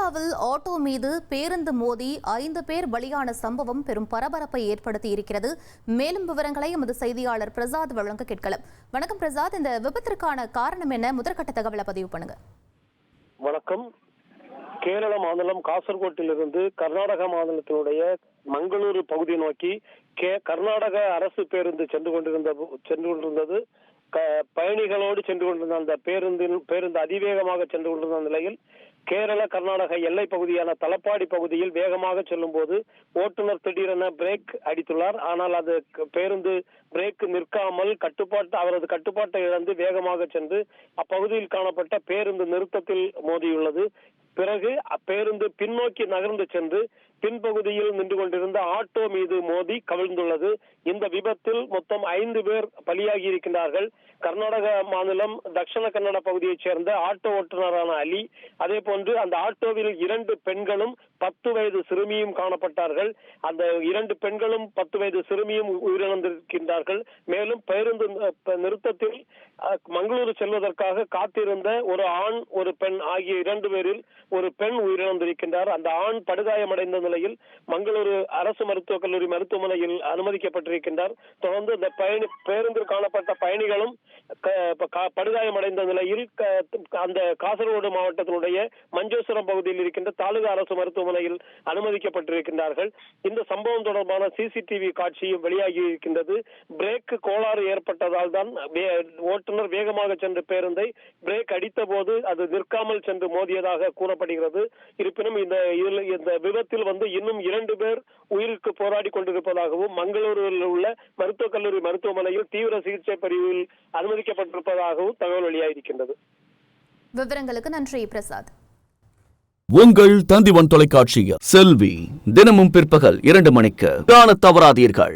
கேரளாவில் ஆட்டோ மீது பேருந்து மோதி 5 பேர் பலியான சம்பவம் பெரும் பரபரப்பை ஏற்படுத்தி இருக்கிறது. மேலும் விவரங்களை எமது செய்தியாளர் பிரசாத் வழங்க கேட்கலாம். வணக்கம் பிரசாத், இந்த விபத்திற்கான காரணம் என்ன? முதற்கட்ட தகவலை பதிவு பண்ணுங்க. வணக்கம். கேரள மாநிலம் காசர்கோட்டிலிருந்து கர்நாடக மாநிலத்தினுடைய மங்களூரு பகுதி நோக்கி கர்நாடக அரசு பேருந்து சென்று கொண்டிருந்தது. பயணிகளோடு சென்று கொண்டிருந்த அந்த பேருந்து அதிவேகமாக சென்று கொண்டிருந்த நிலையில் கேரள கர்நாடக எல்லை பகுதியான தலப்பாடி பகுதியில் வேகமாக செல்லும் போது ஓட்டுநர் திடீரென பிரேக் அடித்துள்ளார். ஆனால் அது பேருந்து பிரேக் நிற்காமல் அவரது கட்டுப்பாட்டை இழந்து வேகமாக சென்று அப்பகுதியில் காணப்பட்ட பேருந்து நிறுத்தத்தில் மோதியுள்ளது. பிறகு அப்பேருந்து பின்னோக்கி நகர்ந்து சென்று பின்பகுதியில் நின்று கொண்டிருந்த ஆட்டோ மீது மோதி கவிழ்ந்துள்ளது. இந்த விபத்தில் மொத்தம் 5 பேர் பலியாகி இருக்கின்றார்கள். கர்நாடக மாநிலம் தட்சிண கன்னட பகுதியைச் சேர்ந்த ஆட்டோ ஓட்டுநரான அலி, அதே போன்று அந்த ஆட்டோவில் 2 பெண்களும் 10 வயது சிறுமியும் காணப்பட்டார்கள். அந்த 2 பெண்களும் 10 வயது சிறுமியும் உயிரிழந்திருக்கின்றார்கள். மேலும் பேருந்து நிறுத்தத்தில் மங்களூரு செல்வதற்காக காத்திருந்த ஒரு ஆண் ஒரு பெண் ஆகிய 2 பேரில் ஒரு பெண் உயிரிழந்திருக்கின்றார். அந்த ஆண் படுகாயமடைந்த நிலையில் மங்களூரு அரசு மருத்துவக் கல்லூரி மருத்துவமனையில் அனுமதிக்கப்பட்டிருக்கின்றார். தொடர்ந்து இந்த பேருந்தில் காணப்பட்ட பயணிகளும் படுகாயமடைந்த நிலையில் அந்த காசர்கோடு மாவட்டத்தினுடைய மஞ்சேஸ்வரம் பகுதியில் இருக்கின்ற தாலுகா அரசு மருத்துவமனையில் அனுமதிக்கப்பட்டிருக்கின்றார்கள். இந்த சம்பவம் தொடர்பான சிசிடிவி காட்சியும் வெளியாகி இருக்கின்றது. பிரேக் கோளாறு ஏற்பட்டதால் தான் ஓட்டுநர் வேகமாக சென்ற பேருந்தை பிரேக் அடித்த போது அது நிற்காமல் சென்று மோதியதாக கூறப்படுகிறது. இருப்பினும் இந்த விபத்தில் இன்னும் 2 பேர் உயிருக்கு போராடி கொண்டிருப்பதாகவும் மங்களூரில் உள்ள மருத்துவக் கல்லூரி மருத்துவமனையில் தீவிர சிகிச்சை பிரிவில் அனுமதிக்கப்பட்டிருப்பதாகவும் தகவல் வெளியாகியிருக்கின்றது. விவரங்களுக்கு நன்றி பிரசாத். உங்கள் தந்திவன் தொலைக்காட்சியில் செல்வி தினமும் பிற்பகல் 2 மணிக்கு காணத் தவறாதீர்கள்.